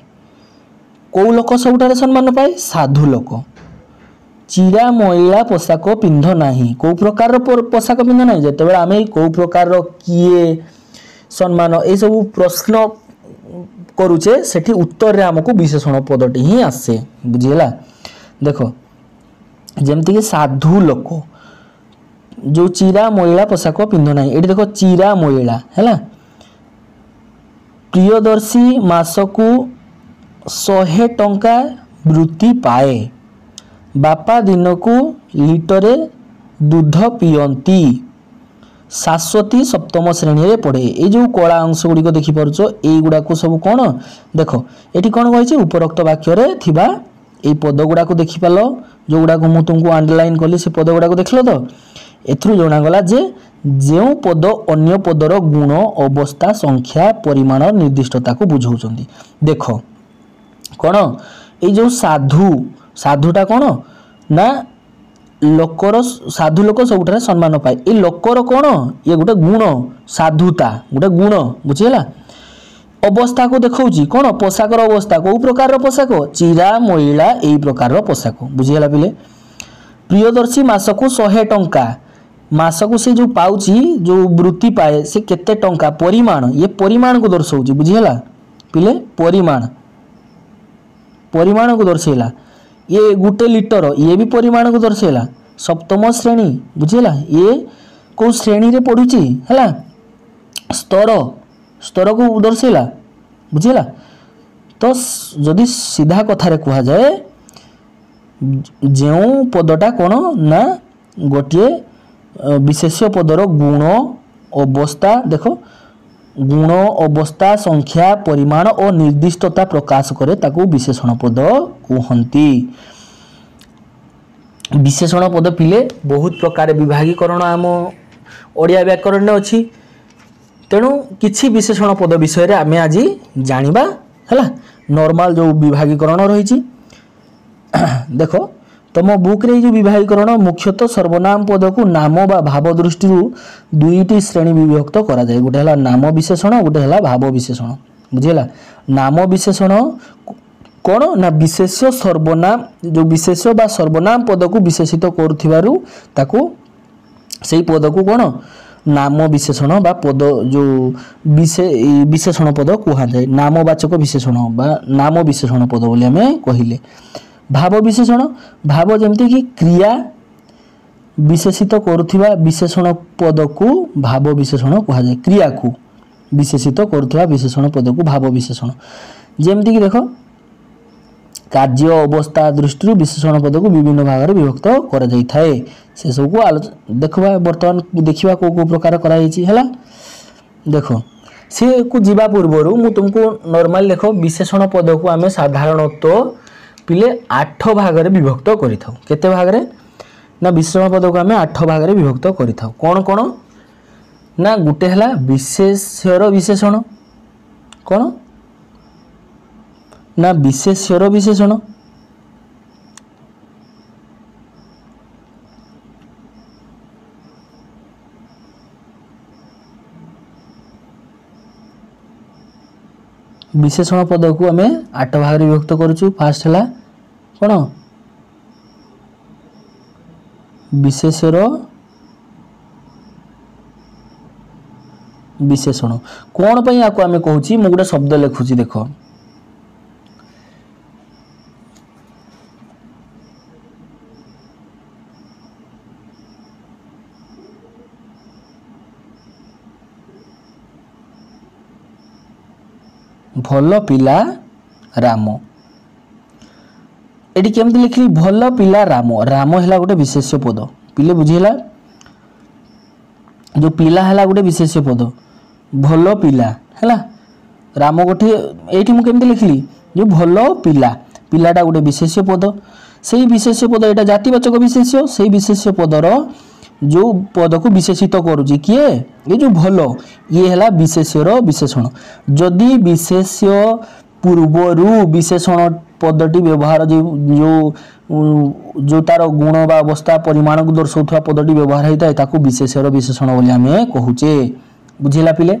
कौ लोक सबुठारे सम्मान पाए साधु लोक चिरा मैला पोशाक पिंध नहीं कौ प्रकार पोशाक पिंध नहीं जिते आम कौ प्रकार किए सम्मान ये सब प्रश्न करुचे सेठी उत्तर रे हमको विशेषण पदटी ही आसे बुझीगला देख जमती कि साधु लोक जो चिरा मैला पोशाक पिंध ना ये देख चिरा मैला है प्रियदर्शी मासकू 100 टंका वृत्ति पाए बापा दिन को लिटरे दूध पियंती शाश्वती सप्तम श्रेणी रे पढ़े ये जो कला अंश गुड़िक देखिपुच युवा को सब कौन देख ये कौन कही उपरोक्त वाक्य रे थिबा ये पद गुड़ा को देखिपाल जो गुड़ा को मुझे तुमको अंडरलाइन कली से पद गुड़ा को देखल तो एथरू जनागला जे जो पद अन्य पदर गुण अवस्था संख्या परिमाण निर्दिष्टता को बुझाउछंती देख कौन ये जो साधु साधुटा कौन ना लोकर साधु लोक सबुठारे सम्मान पाए ये लोकर कौन ये गोटे गुण साधुता गोटे गुण बुझीगला अवस्था को देखौची कौन पोशाकर अवस्था कौ प्रकार पोशाक चिरा मैला यही प्रकार पोशाक बुझीगला पिले प्रियदर्शी मासकू 100 टंका मासकू से जो पाउची जो वृत्ति पाए से केते टंका परिमाण ये परिमाण को दर्शाउची बुझीगला पिले परिमाण परिमाण को दर्शाइला ये गुटे लिटर ये भी परिमाण को दर्शाइला सप्तम श्रेणी बुझीगला ये को श्रेणी रे पढुची हैला स्तर स्तर को दर्शाइला बुझीगला तो जदि सीधा कथारे कहा जाए जो पदटा कौन ना गोटे विशेष्य पदर गुण अवस्था देख गुण अवस्था संख्या परिमाण और निर्दिष्टता प्रकाश करे ताकू विशेषण पद कहती विशेषण पद पिले बहुत प्रकार विभागीकरण आम ओडिया व्याकरण में अच्छी तेणु किछि विशेषण पद विषय रे आमे आज जानिबा हैला नॉर्मल जो विभागीकरण रही देख तुम बुक रे जो विभागीकरण मुख्यतः सर्वनाम पद को नाम बा भाव दृष्टि दुईटी श्रेणी विभक्त करा जाए गोटे है नाम विशेषण गोटे है भाव विशेषण बुझीगला नाम विशेषण कौन ना विशेष्य सर्वनाम जो विशेष्य बा सर्वनाम पद को विशेषित करुथिबारु ताकू सेही पद को कौन नाम विशेषण बा पद जो विशेषण पद कहा जाए नामवाचक विशेषण बा नाम विशेषण पद बोली आमे कहिले भाव विशेषण भाव जमती कि क्रिया विशेषित करुथिबा विशेषण पद को भाव विशेषण कहा जाए क्रिया को विशेषित करुथिबा विशेषण पद को भाव विशेषण जमती कि देखो कार्य अवस्था दृष्टि विशेषण पद को विभिन्न भाग में विभक्त कर जाए से सब को देखा बर्तमान देखा को प्रकार है देख सी को जीवा पूर्वर मु तुमको नॉर्मल देख विशेषण पद को आम साधारणतः पिले 8 भाग में विभक्त करिथाउ केते भाग रे ना विशेषण पद को आम 8 भाग में विभक्त करिथाउ कौन कौन ना गुटे हला विशेष्यर विशेषण कौन ना विशेष्यर विशेषण विशेषण पद को आम 8 भाग में विभक्त करूँ फास्ट है कौन विशेष्यर विशेषण कौन पर आपको आम कहूँ मुझे गोटे शब्द लिखुची देख भल पिला राम एटी केमती लिखली भल पिला राम राम है गोटे विशेष्य पद पिले बुझीला जो पिला है गोटे विशेष्य पद भल पिला है राम गोटे ये मुझे लिखली जो भल पिला पिलाटा गोटे विशेष्य पद से विशेष्य पद यहाँ जातिवाचक विशेष्य से विशेष्य पदर जो पद को विशेषित करुच्ची किए ये जो भल ये है विशेष्यर विशेषण जदि विशेष्य पूर्वर विशेषण पदटी व्यवहार जो तार गुण बा अवस्था परिमाण को दर्शाउथवा पदटी व्यवहार होता है ताकू विशेष्यर विशेषण बोली आम कहूचे बुझेगा पिले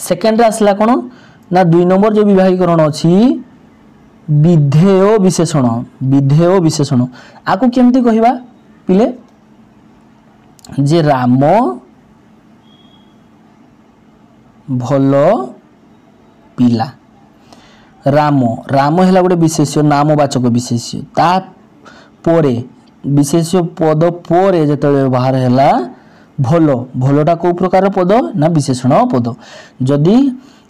सेकेंड आसला कौन ना 2 नंबर जो विभागीकरण अच्छी विधेय विशेषण आपको केमती कहवा पिले जे राम भल पिला राम राम है गोटे विशेष्य नामवाचक विशेष्य ता परे विशेष्य पद पर जो व्यवहार है भल भलटा कौ प्रकार पद ना विशेषण पद जदि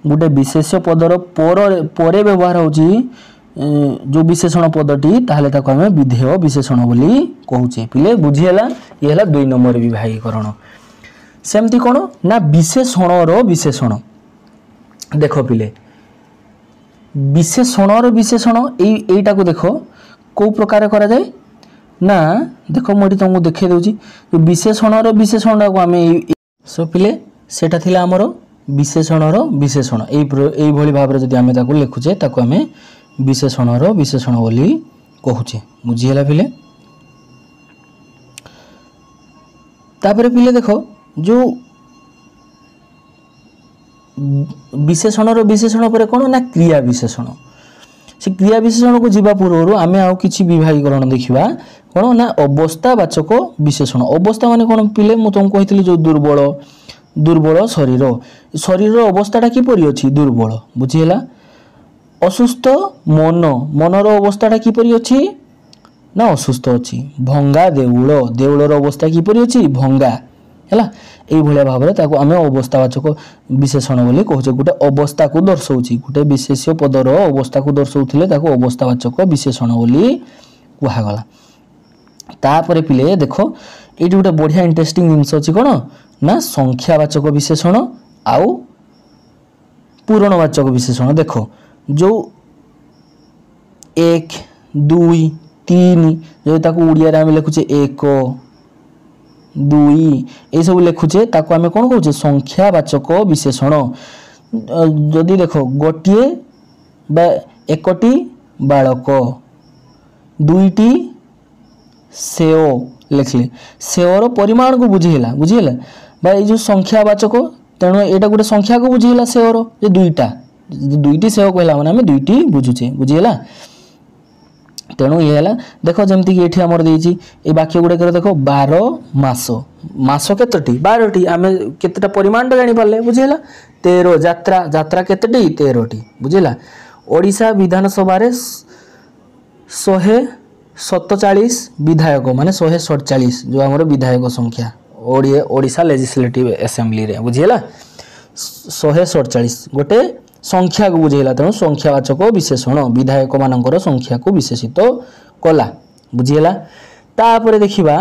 गोटे विशेष्य पदर पर व्यवहार होची जो विशेषण पदटी ताहले ताको आमे विधेय विशेषण बोली कहूचे पिले बुझीला ये हला 2 नंबर विभागीकरण सेमती कोन ना विशेषणर विशेषण देखो पिले विशेषणर विशेषण एटा को देखो को प्रकार करा जाए ना देखो मोटी तुमको देखे दउची तो विशेषणर विशेषण को आमे सो पिले सेटा थिला हमरो विशेषणर विशेषण एई भली भाव रे जदी आमे ताको लिखुचे ताको आमे विशेषणर विशेषण बोली कहूचे बुझीला पिले तापर पिले देखो जो विशेषणर विशेषण पर कौन ना क्रिया विशेषण से क्रिया विशेषण को जीवा पूर्व आमे आउ किछि विभागीकरण देखिबा कौन ना अवस्थावाचक विशेषण अवस्था माने कौन पिले मु तुमको कहितली जो दुर्बल शरीर अवस्थाटा किपरि अछि दुर्बल बुझीला असुस्थ मनर अवस्थाटा किपरि अछि ना असुस्थ अछि भंगा देउलर अवस्था किपरि अछि भंगा हैला एई भलिया भाव रे ताको आमे अवस्थावाचक विशेषण बोली कहूचे गोटे अवस्था को दर्शाउची गोटे विशेष्य पदर अवस्था को दर्शाउथिले ताको अवस्थावाचक विशेषण बोली कुहा गला तापरे पिले देखो एटी गोटे बढ़िया इंटरेस्टिंग जिंस अछि कोन ना संख्यावाचक विशेषण आउ पूरणवाचक विशेषण देखो जो 1 2 3 जो ताको उड़िया रे आमे लिखुचे 1 2 ए सब लिखुचे ताको आमे कोन कहूचे संख्यावाचक विशेषण जदि देखो गोटिए बा एकटी बालक दुईटी सेओ लिखले सेओर परिमाण को बुझीला बा ए जो संख्यावाचक तेणु एटा गोटे संख्या को बुझीला सेओर जे दुईटी सेओ कहला माने आमे दुईटी बुझुचे बुझीला तेणु ये है देख जमती कि ये आमर देती ये वाक्य गुड़े देख 12 मास मास केतोटी 12टी आम केतटा परिमाण जानी पारे बुझेगा 13 यात्रा यात्रा केतटी 13टी बुझेगा ओडिशा विधानसभा 147 विधायक माने 147 जो आमर विधायक संख्या ओडिशा लेजिस्लेटिव असेंबली रे बुझेगा 147 गोटे संख्या को बुझेला तेणु संख्यावाचक विशेषण विधायक मानकर संख्या को विशेषित कला बुझीगला। तापर देखिबा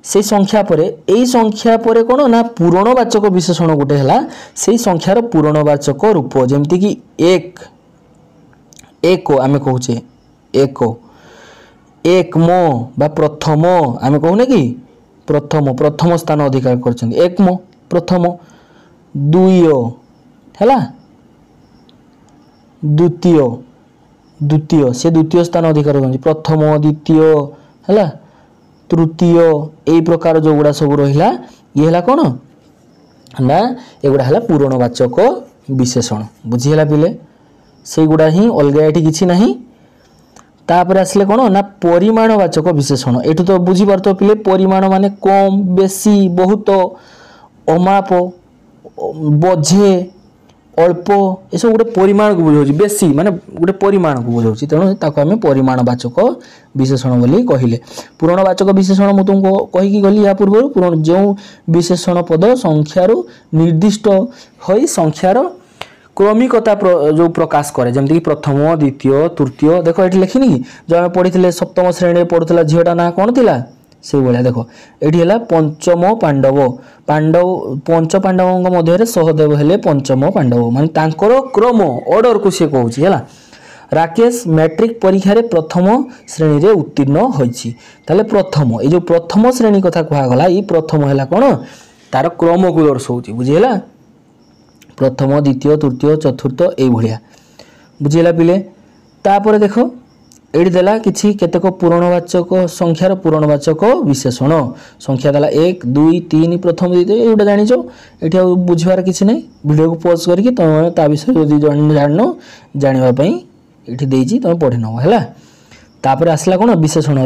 से संख्या परे एई संख्या परे कोन ना पूरणवाचक विशेषण गोटे हला से संख्यार पूरणवाचक रूप जेमति कि एक एको आमे कहूचे एको एकमो बा प्रथम आमे कहूने कि प्रथम स्थान अधिकार करछन एकमो प्रथम दुय हला द्वितीय से द्वितीय स्थान अधिकार करछन प्रथम द्वितीय हला तृतीय एई प्रकार जो गुडा सब रहिला ये हला कोन ना एगुडा हला पूरणवाचक विशेषण बुझिला पिले से गुडा ही अलगा एठी किछि नाही। तापर आसले कोन ना परिमाणवाचक विशेषण एठु तो बुझी पारतो पिले परिमाण माने कम बेसी बहुत अमाप बोझे अल्प ये सब गोटे परिमाण को बुझाऊँ बेसी माने गोटे परिमाण को बुझाऊँ तेणु ताको आम परिमाणवाचक विशेषण बोली कहले। पूरणवाचक विशेषण मु तुमको कहीकि गली या पूर्व जो विशेषण पद संख्यार निर्दिष्ट होई संख्यार क्रमिकता जो प्रकाश करे जमती कि प्रथम द्वितीय तृतीय देखो ये लिखिनी कि जो आम पढ़ी सप्तम श्रेणी पढ़ुला झीटा ना कौन थिला से भाया देख ये पंचम पांडव पंच पांडवों मध्य सहदेव हेले पंचम पांडव मान तांकर क्रम ऑर्डर को सी कहूँ है राकेश मैट्रिक परीक्षा रे प्रथम श्रेणी रे उत्तीर्ण होइछि ताले प्रथम ये जो प्रथम श्रेणी कथा कहगला ये प्रथम है कौन तार क्रम को दर्शाऊँ बुझीगला प्रथम द्वितीय तृतीय चतुर्थ ये भाया बुझीगला पिले। तापर देख एठी देला किछि केतेक पूरणवाचक संख्यार पूरणवाचक विशेषण संख्या देला 1 2 3 प्रथम द्वितीय एटा जानिछो एठी बुझिबार किछि नै वीडियो को पॉज करके तुम ता विषय जदि जाननो जानिबा पई एठी देइछि तुम पढि नबो हैला। तापर आसला कोन विशेषण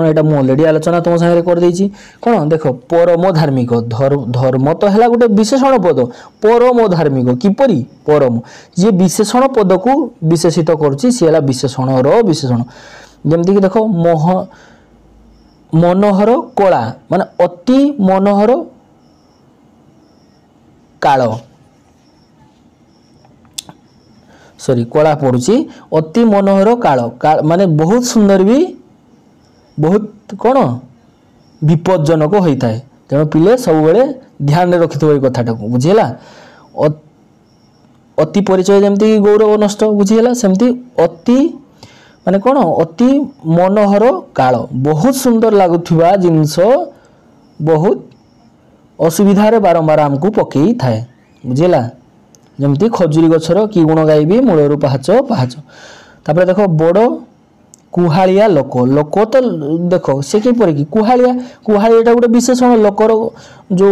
एटा मु ऑलरेडी आलोचना तुम संगे कर देइछि कोन देखो परम धार्मिक धर्म तो हैला गोटे विशेषण पद परम धार्मिक किपरि परम जे विशेषण पद को विशेषित करूछि से हैला विशेषण रो विशेषण जेमति कि देखो मनोहर कला माने अति मनोहर काल सॉरी कला पड़ुची अति मनोहर काल माने बहुत सुंदर भी बहुत कौन विपज्जनक होता है तेणु पिले सब बेले ध्यान में रखि थो कथाटा को बुझीगला। अति परिचय जमती गौरव नष्ट बुझीगला सेमती अति माने कौन अति मनोहर काल बहुत सुंदर लगुवा जिनस बहुत असुविधार बारंबार आमको पकई थाए बुझीगला जमती खजुरी गछर कि गुण गायबी मूलरू पाहाच पाहाच। तापर देखो बड़ कुहालिया लोक तो देखो से किपर कि कुहालिया गोटे विशेषण लोकर जो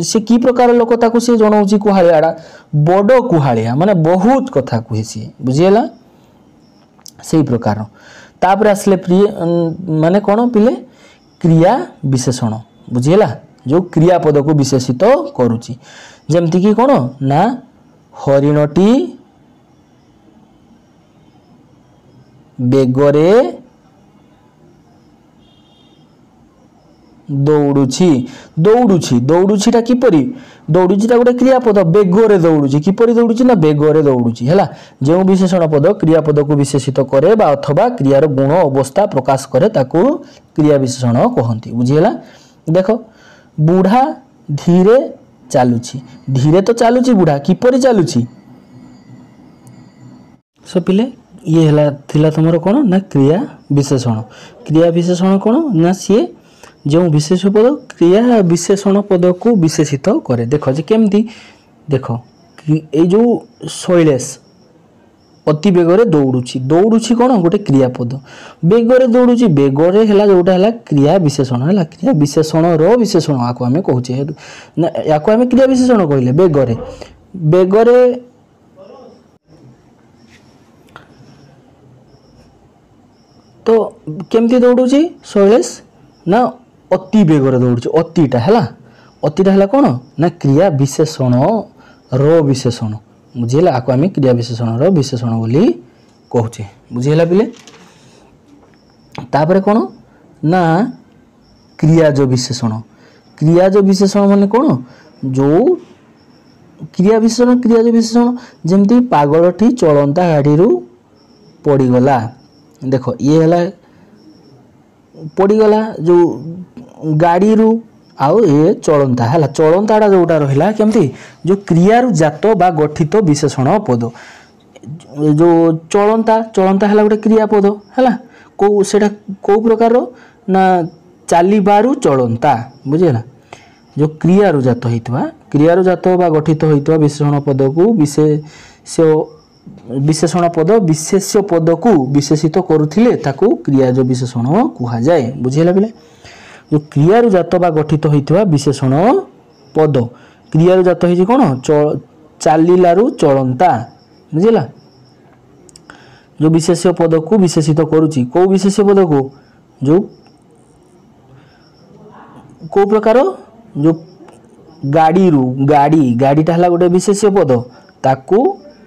से कि प्रकार लोक ताको से जनाऊँ कुहालियाटा बड़ कुहालिया माने बहुत कथा कहे सी बुझीगला से प्रकार। तापर आसले प्रिय माने कौन पिले क्रिया विशेषण बुझीगला जो क्रियापद को विशेषित करुची जेमती कि कौन ना हरिणटी बेगरे दौड़ुछि दौड़ुछीटा किपरि दौड़ुछीटा गोटे क्रियापद बेगरे दौड़ुछि किपरि दौड़ुछि ना बेगरे दौड़ुछि हैला जो विशेषण पद क्रियापद को विशेषित करे बा अथवा क्रियार गुण अवस्था प्रकाश करे ताकू क्रिया विशेषण कहंती बुझीगला। देखो बुढ़ा धीरे चालुछि धीरे तो चालुछि बुढ़ा किपरि चालुछि सो पिले ये हला थिला तुमरो कोन ना क्रिया विशेषण कोन ना सी जो विशेष पद क्रिया विशेषण पद को विशेषित करे देखो जे केमती देखो ए जो शैलेश अति बेगरे दौड़ुछि कोन गोटे क्रियापद बेगरे दौड़ुछि बेगरे हला जोटा हला क्रिया विशेषण हला क्रिया विशेषण रो विशेषण आको हमें कहूचे ना याको हमें क्रिया विशेषण कहले बेगरे तो केमती दौड़ुछि शैलेश ना अति बेगरे दौड़ुछि अतिटा हला कोन ना क्रिया विशेषण रो विशेषण बुझीगला आको आम क्रिया विशेषण रो विशेषण बोली कहूचे बुझीगला पिले। तापर कौन ना क्रियाज विशेषण माने कौन जो क्रिया विशेषण क्रियाज विशेषण जमती पागलटी चलंता गाड़ी पड़गला देख ये है पड़गला जो गाड़ी आउ ये चलंता है चलंताटा जोटा रहा केमती जो क्रियारु जात बा गठित विशेषण पद जो चलंता चलंता है गोटे क्रियापद है कौ प्रकार ना चलू चलंता बुझेगा जो क्रियारु जात होइतबा क्रियारु जात बा गठित होइतबा विशेषण पद को विशेषण पद विशेष्य पद को विशेषित करुथिले ताकू क्रियाज विशेषण कुहा जाए बुझेला बिले जो क्रियारु जात बा गठित होइतबा विशेषण पद क्रियारु जात होइछि कोन चालिलारु चलंता बुझेला जो विशेष्य पद को विशेषित करूची को विशेष्य पद को जो को प्रकार जो गाड़ी गाड़ीटा है गोटे विशेष्य पद ताकू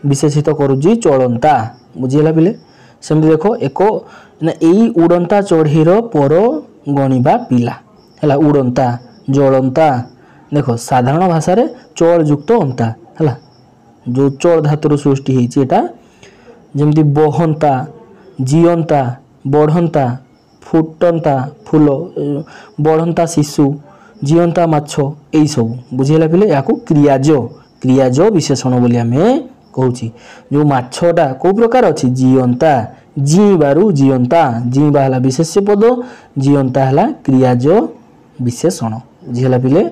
विशेषित करुची चलंता बुझेला बिले सेमती देखो एक एई उड़ंता चढ़ीर पर गणिबा पिला है उड़ंता जलंता देखो साधारण भाषा रे चल युक्त अंता है जो चल धातुर सृष्टि होती एटा जमती बहंता जीवंता बढ़ंता फुटंता फूल बढ़ंता शिशु जीवंता माछ यही सब बुझेला पिले या क्रियाज विशेषण बोली आमे कहूची जो माछटा को प्रकार अच्छी जीवंता जीवारु जीवंता जीवा है विशेष्य पद जीवंता है क्रियाज विशेषण बुझेला पिले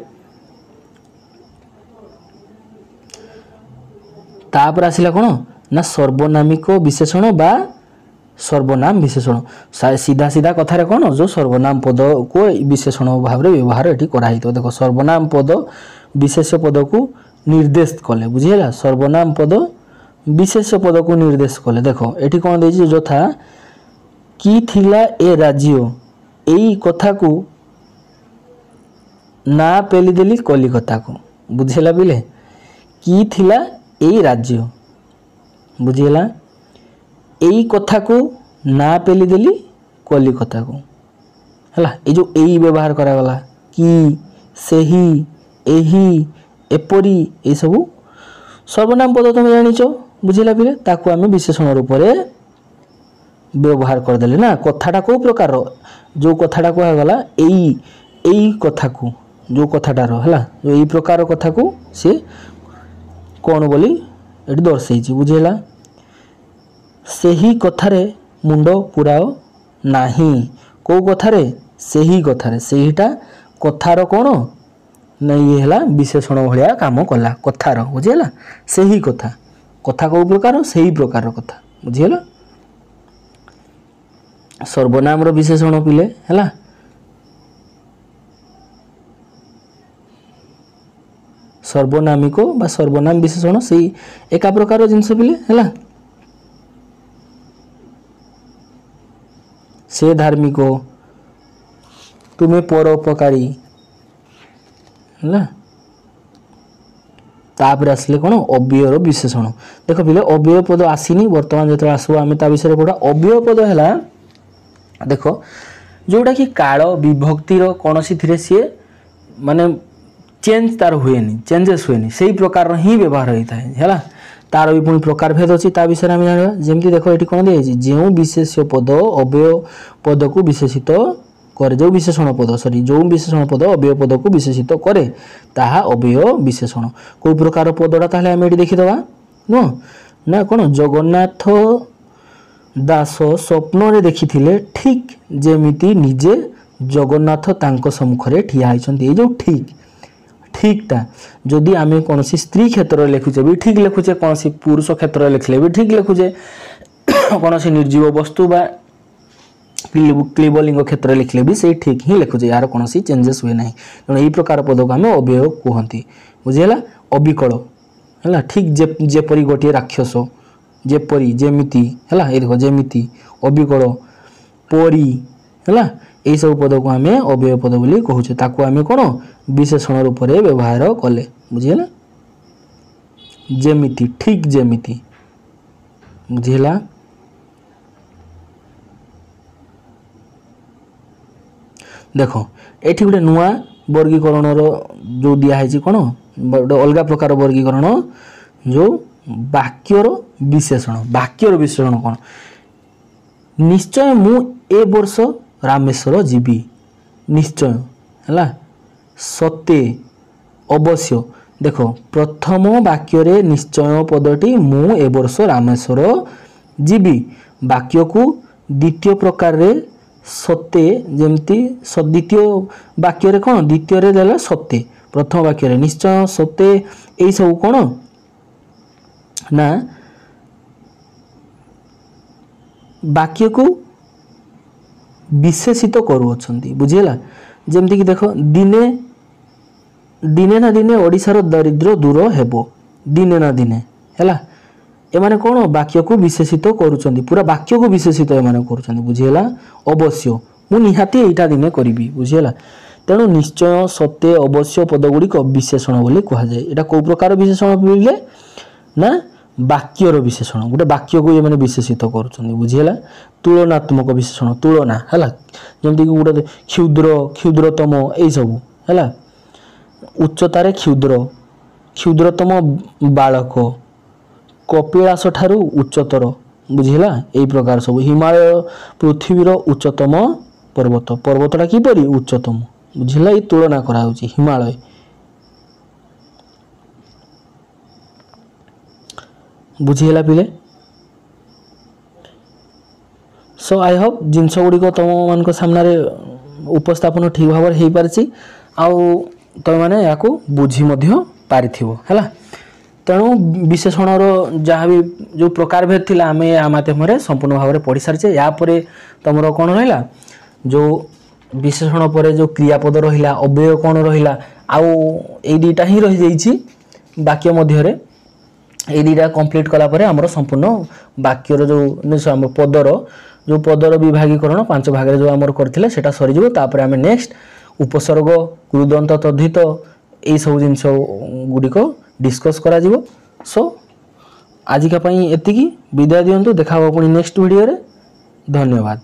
तापर आसिला कोन ना सर्वनामिक विशेषण बा सर्वनाम विशेषण सीधा सीधा कथार कौन जो सर्वनाम पद को विशेषण भाव में व्यवहार ये कराई देखो सर्वनाम पद विशेष पद को निर्देश कले बुझीला सर्वनाम पद विशेष पद को निर्देश कले देखो ये कौन दे यथा कि थिला ए राज्य यही कथा को ना पेली देली कलिकता को बुझेला बिले कि थिला ए राज्य बुझीला यही कथा को ना पेली देली कलिकता को है ये जो यही व्यवहार करागला कि सेही एही एपरी ये सब सर्वनाम पद तुम जानिच बुझेला फिर ताकू आम विशेषण रूप में व्यवहार करदेले ना कथाटा कौ प्रकार जो कथाटा कहगला यही कथा को जो कथाटार है जो यही प्रकार कथा को सी कौन बोली ये दर्शे बुझेला सेही कथारे मुंड पुराओ नाही को कथारे सेही कथारे सेहीटा कथार कौन ना ये है विशेषण भाया काम कला कथार बुझेला सेही कथा कथा कौ प्रकार सेही प्रकार कथा बुझेला सर्वनाम विशेषण पिले है सर्वनामिक बा सर्वनाम विशेषण से एका प्रकार जिनस पिले है से धार्मिक तुम्हें परोपकारी है तापर आसले कौन अव्ययर विशेषण देख पिले अव्यय पद आसीनी बर्तमान जो आसो आम ता विषय पढ़ा अव्यय पद है देख जोटा कि काल विभक्तिर कौन सी सी माने चेंज तार हुए चेंजेस हुए से प्रकार ही व्यवहार होता है तार भी पुणी प्रकार भेद अच्छी विषय आम जाना जमी देख ये कौन दिखाई जो विशेष्य पद अव्यय पद को विशेषित करे जो विशेषण पद सॉरी जो विशेषण पद अव्यय पद को विशेषित करे ताहा अव्यय विशेषण को प्रकार पदटा ताहले आम ये देखीदबा नुह ना कौन जगन्नाथ दास स्वप्न रे देखिथिले ठीक जेमिति निजे जगन्नाथ तांको सम्मुखरे ठिया होइछन्ति ए जो ठीकटा जदि आम कौन स्त्री क्षेत्र में लिखुचे भी ठीक लिखुचे कौन पुरुष क्षेत्र में लिखले भी ठीक लिखुचे कौन निर्जीव वस्तु बा क्लीबलिंग क्षेत्र में लिखले भी से ठीक ही लिखुचे यार कौन चेंजेस हुए ना तेणु यही प्रकार पद को आम अव्यय कहती बुझीगला अविकल है ठीक जेपरी गोटे राक्षस जेपरी जेमिति है ये देख जेमिति अविकल परी है यही सब पद को आम अव्यय पद बोली कहूचे ताकू आम कौन विशेषण रूप में व्यवहार कले बुझीगला जेमिति ठीक जेमिति बुझीगला देख ये गोटे नुआ वर्गीकरण जो दिखाई कौन गोटे अलग प्रकार वर्गीकरण जो वाक्यर विशेषण कौन निश्चय मु ए वर्ष रामेश्वर जीवी निश्चय है सत्य अवश्य देख प्रथम वाक्य निश्चय पदटी मु ए वर्ष रामेश्वर जीवी वाक्य को द्वितीय प्रकार रे सत्य जमती द्वितीय वाक्य कौन द्वितीय रे सत्य प्रथम वाक्य रे निश्चय सत्य यही सब कौन ना वाक्य को विशेषित करुअछंती बुझिला जेमती कि देख दिने दिने ना दिने ओडिशार दरिद्र दूर हेबो दिने ना दिने हैला एमाने कौन वाक्य को विशेषित करुछंती पूरा वाक्य को विशेषित एमाने करुछंती बुझिला अवश्य मु निहाती एटा दिने करिबी बुझिला तेणु निश्चय सत्य अवश्य पद गुड़िक विशेषण बोली कह जाए एटा को प्रकार विशेषण बोलिले ना वाक्यर विशेषण गोटे वाक्य को ये विशेषित करुछंती बुझिला तुलनात्मक विशेषण तुलना हैला जेमती कि गोटे क्षुद्र क्षुद्रतम एई सब हैला उच्चतारे क्षुद्र क्षुद्रतम बालक कपिलास ठारू उच्चतर बुझिला एई प्रकार सब हिमालय पृथ्वीर उच्चतम पर्वत पर्वतटा किपरि उच्चतम बुझिला ये तुलना करा होची हिमालय बुझीला पिले सो आई होप जिनस गुड़िक तुम मान सामने उपस्थापन ठीक भाव हो पारि तुम मैंने या बुझी पारिथिबो हैला तेणु विशेषणर जहाँ भी जो प्रकार भेद थिला आमे या माध्यम संपूर्ण भाव में पढ़ी सारी यापर तुम कौन रहा जो विशेषण पर जो क्रियापद रहा अव्यय कौन रहा आउ ए दुईटा ही रही जाइए वाक्य मध्य ये दुईटा कंप्लीट कलापर आमर संपूर्ण वाक्यर जो आम पदर विभागीकरण 5 भाग जो आमर करथिले सेटा सरीजिवो तापर आमे नेक्स्ट उपसर्ग कृदंत तद्धित यही सब जिनस गुड़िक डिस्कस करा जिवो सो आजिका पई एतिकी विदाय दियंतु देखा पुणी नेक्स्ट वीडियो रे धन्यवाद।